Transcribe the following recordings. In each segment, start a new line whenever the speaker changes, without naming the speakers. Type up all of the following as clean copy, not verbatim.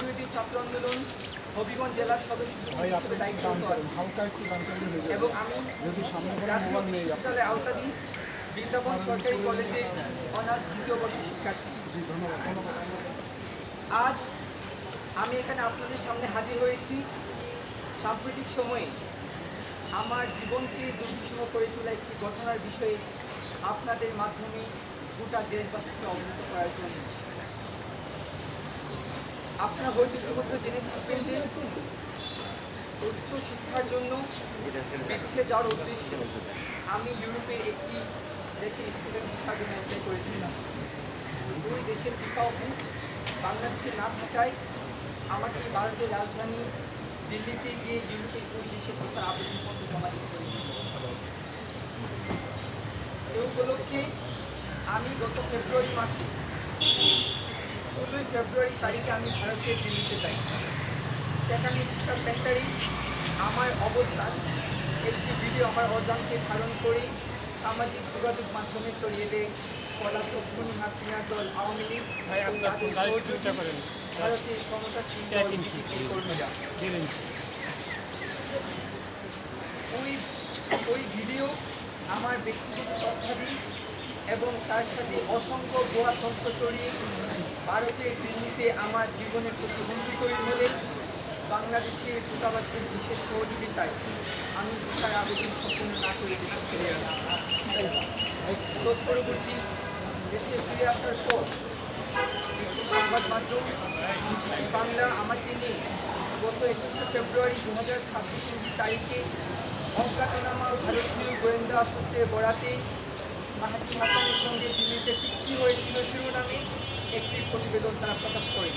বিরোধী ছাত্র আন্দোলন হবিগঞ্জ জেলার সদস্য হিসেবে দায়িত্বরত আছি এবং আমি জাতীয় বিশ্ববিদ্যালয়ের আওতাধীন বৃন্দাবন সরকারি কলেজে অনার্স দ্বিতীয় বর্ষের শিক্ষার্থী। আজ আমি এখানে আপনাদের সামনে হাজির হয়েছি সাম্প্রতিক সময়ে আমার জীবনকে দুর্বিষহ করে তোলা একটি ঘটনার বিষয়ে আপনাদের মাধ্যমে গোটা দেশবাসীকে অবগত করার জন্য। আপনারা হয়তো ইতিমধ্যে জেনে থাকবেন যে উচ্চ শিক্ষার জন্য বিদেশে যাওয়ার উদ্দেশ্যে আমি ইউরোপের একটি দেশে স্টুডেন্ট ভিসার জন্য অ্যাপ্লাই করেছিলাম। ওই দেশের ভিসা অফিস বাংলাদেশে না থাকায় আমাকে ভারতের রাজধানী দিল্লিতে গিয়ে ইউরোপের ওই দেশের ভিসার আবেদনপত্র জমা দিতে হয়েছিল। এই উপলক্ষে আমি গত ফেব্রুয়ারি মাসে 16 ফেব্রুয়ারি তারিখে আমি ভারতের দিল্লিতে যাই। সেখানে ভিসা সেন্টারে আমার অবস্থান একটি ভিডিও আমার অজান্তে ধারণ করে সামাজিক যোগাযোগ মাধ্যমে ছড়িয়ে দেয় পলাতক খুনি হাসিনার দল আওয়ামী লীগ ভারতের ক্ষমতাসীন দল বিজেপি কর্মীরা। ওই ভিডিও আমার ব্যক্তিগত তথ্যাদি এবং তার সাথে অসংখ্য ভুয়া তথ্য ছড়িয়ে ভারতের দিল্লিতে আমার জীবনের প্রতিবন্ধী তৈরি হলে বাংলাদেশের দূতাবাসের বিশেষ সহযোগিতায় আমি ভিসার আবেদন সম্পূর্ণ না করে দেশে ফিরে আসি। তৎপরবর্তী দেশে ফিরে আসার পর সংবাদ মাধ্যম বাংলা আমাকে নিয়ে গত 21 ফেব্রুয়ারি 2026 তারিখে অজ্ঞাতনামা ভারতীয় গোয়েন্দা সূত্রে বরাতে মাহাতি হাসানের সঙ্গে দিল্লিতে চুক্তি হয়েছিল শিরোনামে একটি প্রতিবেদন তারা প্রকাশ করেন।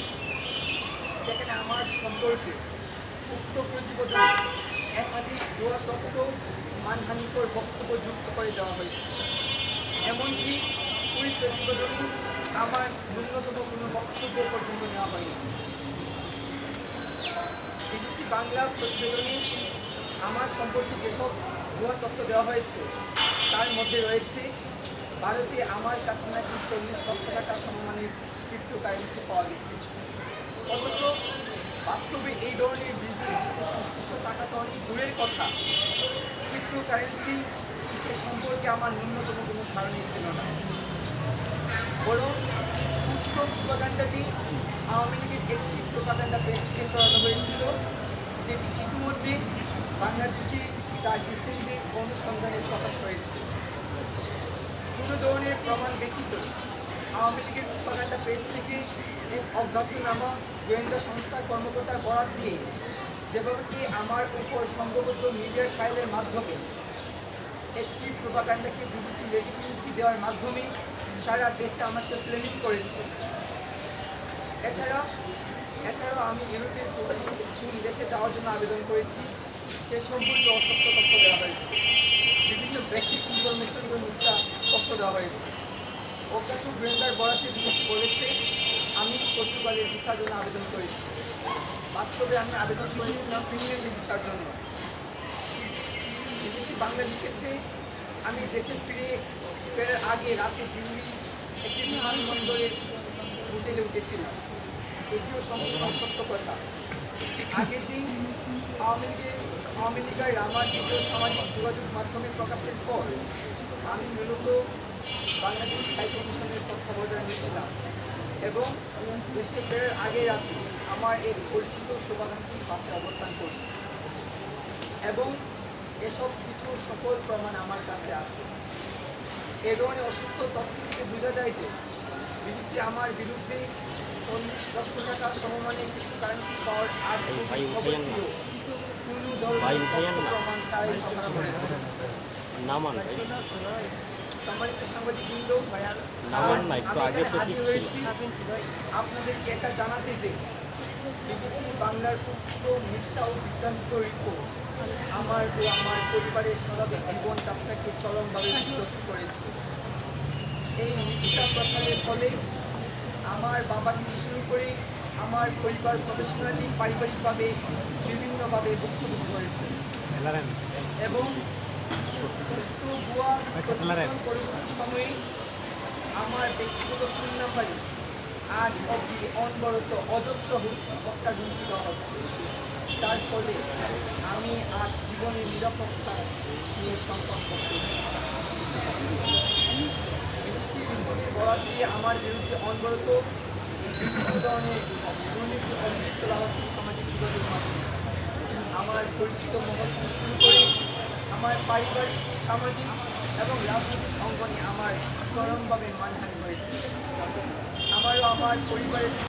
যেখানে আমার সম্পর্কে উক্ত প্রতিবেদন একাধিক ভুয়া তথ্য মানহানিকর বক্তব্য যুক্ত করে দেওয়া হয়েছে। এমনকি ওই প্রতিবেদনে আমার ন্যূনতম কোনো বক্তব্য পর্যন্ত নেওয়া হয়নি। বিবিসি বাংলা প্রতিবেদনে আমার সম্পর্কে যেসব ভুয়া তথ্য দেওয়া হয়েছে তার মধ্যে রয়েছে ভারতে আমার কাছে নাকি 40 লক্ষ টাকা সমমানের ক্রিপ্টোকারেন্সি পাওয়া গেছে। অথচ বাস্তবে এই ধরনের বিজনেস টাকা তো অনেক দূরের কথা, ক্রিপ্টোকারেন্সি সে সম্পর্কে আমার ন্যূনতম কোনো ধারণাই ছিল না। বরং উক্ত প্রোপাগান্ডাটি আওয়ামী লীগের একটি প্রোপাগান্ডা পেজকে চড়ানো হয়েছিল, যেটি ইতিমধ্যে বাংলাদেশে তার ডিসেন্টের অনুসন্ধানে প্রকাশ হয়েছে। কোনো ধরনের প্রমাণ ব্যতীত আওয়ামী লীগের প্রোপাগান্ডা পেজ থেকে এক অজ্ঞাতনামা গোয়েন্দা সংস্থার কর্মকর্তার বরাত দিয়ে যেভাবে আমার উপর সংঘবদ্ধ মিডিয়ার ফাইলের মাধ্যমে একটি প্রোপাগান্ডাকে বিবিসি লেজিটিমেসি দেওয়ার মাধ্যমে সারা দেশে আমাকে প্ল্যানিং করেছে। এছাড়াও আমি ইউরোপের কোন দেশে যাওয়ার জন্য আবেদন করেছি সে সম্পর্কে অসত্য তথ্য দেওয়া হয়েছে। বিভিন্ন বেসিক ইনফরমেশনগুলো মিথ্যা তথ্য দেওয়া হয়েছে। অজ্ঞাত গোয়েন্দার বরাতে বিবিসি বলেছে আমি পর্তুগালের ভিসার জন্য আবেদন করেছি। বাস্তবে আমি আবেদন করেছিলাম ফিনল্যান্ডের ভিসার জন্য। বিবিসি বাংলা লিখেছে আমি দেশে ফেরার আগে রাতে দিল্লি একটি বিমানবন্দরের হোটেলে উঠেছিলাম। এটিও সম্পূর্ণ সত্য কথা। আগের দিন আওয়ামী লীগের আমার ভিডিও সামাজিক যোগাযোগ মাধ্যমে প্রকাশের পর আমি মূলত বাংলাদেশ হাই কমিশনের তত্ত্বাবধানে নিয়েছিলাম এবং দেশে ফেরার আগে রাতে আমার এক পরিচিত শুভাকাঙ্ক্ষীর পাশে অবস্থান করি এবং এসব কিছু সকল প্রমাণ আমার কাছে আছে। এ ধরনের অসত্য তথ্য থেকে বোঝা যায় যে বিবিসি আমার বিরুদ্ধে 40 লক্ষ টাকা সমমানের ক্রিপ্টোকারেন্সি পাওয়ার আর কোনো ধরনের প্রমাণ ছাড়াই ঘোষণা করেছে। সম্মানিত সাংবাদিকবৃন্দ, আপনাদেরকে এটা জানাতে যে বিবিসি বাংলার উক্ত মিথ্যা ও বিভ্রান্ত রিপোর্ট আমার ও আমার পরিবারের স্বাভাবিক জীবনযাত্রাকে চরমভাবে বিধ্বস্ত করেছে। এই মিথ্যা প্রচারের ফলে আমার বাবা থেকে শুরু করে আমার পরিবার প্রফেশনালি পারিবারিকভাবে বিভিন্নভাবে ভুক্তভোগী হয়েছে এবং পরবর্তী সময়ে আমার ব্যক্তিগত ফোন নাম্বারে আজ অবধি অনবরত অজস্র হত্যা হুমকি দেওয়া হচ্ছে। তার ফলে আমি আজ জীবনের নিরাপত্তা নিয়ে সংকট করতে বিবিসি রিপোর্টের বরাত দিয়ে আমার বিরুদ্ধে অনবরত বিভিন্ন ধরনের দুর্নীতি অভিযোগ তোলা হচ্ছে সামাজিক যোগাযোগ মাধ্যমে। আমার পরিচিত মহল থেকে শুরু করে আমার পারিবারিক, সামাজিক এবং রাজনৈতিক অঙ্গনে আমার চরমভাবে মানহানি হয়েছে। আমারও আমার পরিবারের